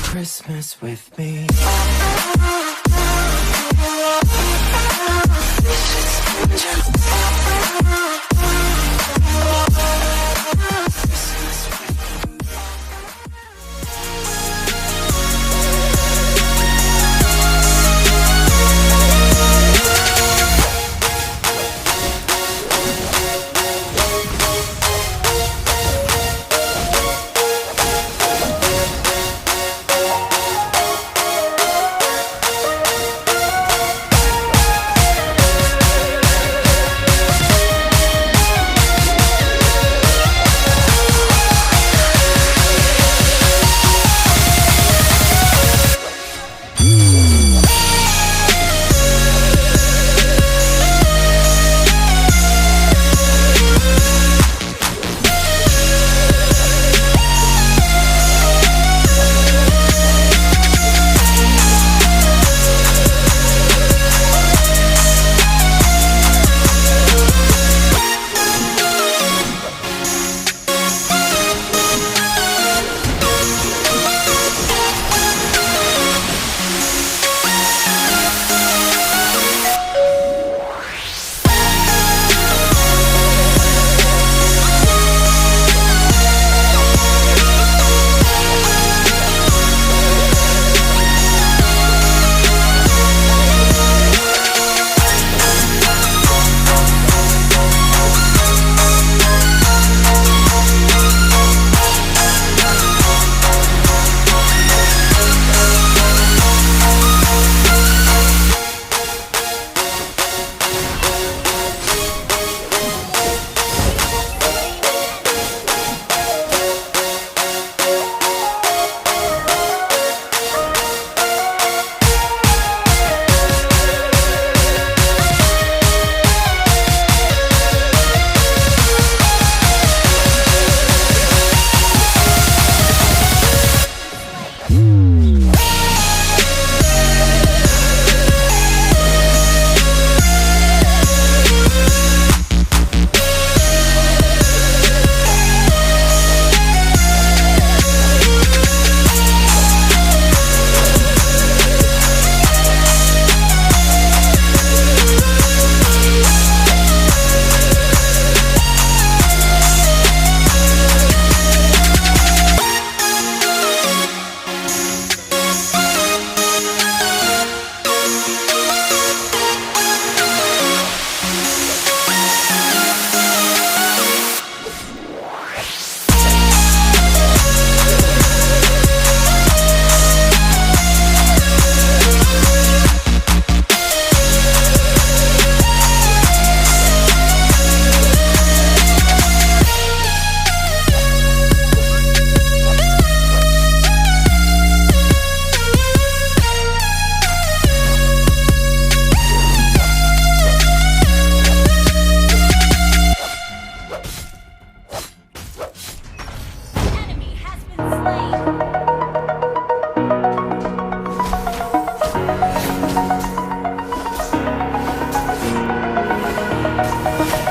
Christmas with me.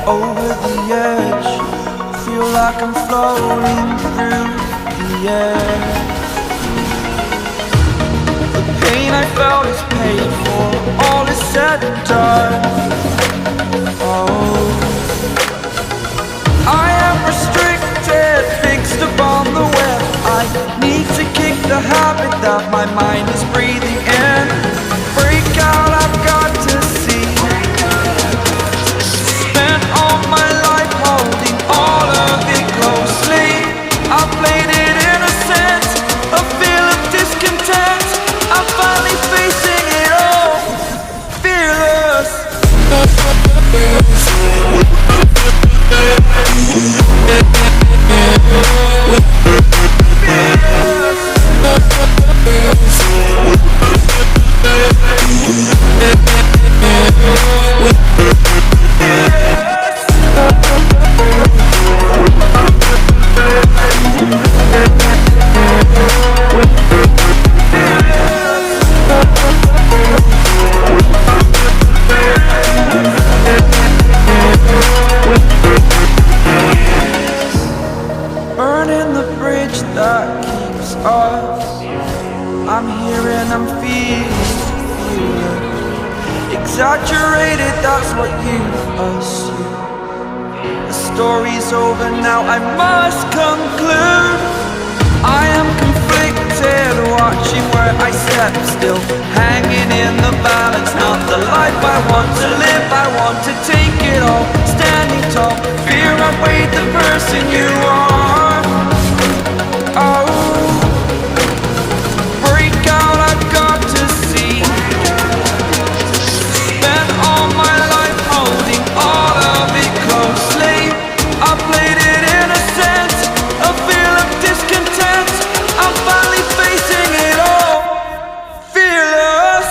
Over the edge, feel like I'm floating through the air. The pain I felt is paid for, all is said and done. Oh, I am restricted, fixed upon the web. I need to kick the habit that my mind is breathing in. Break out, I've got to see. Spent all my life holding all of it closely. I played it innocent, a feel of discontent. I'm finally facing it all, fearless. that keeps us. I'm here and I'm feeling exaggerated, that's what you assume. The story's over now, I must conclude. I am conflicted, watching where I step still, hanging in the balance. Not the life I want to live, I want to take it all. Standing tall, fear I weighed the person you are. Oh, break out, I've got to see. Spent all my life holding all of it closely. I played it innocent, a feel of discontent. I'm finally facing it all, fearless.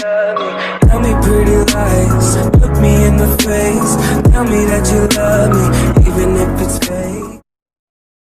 Tell me pretty lies, look me in the face. Tell me that you love me,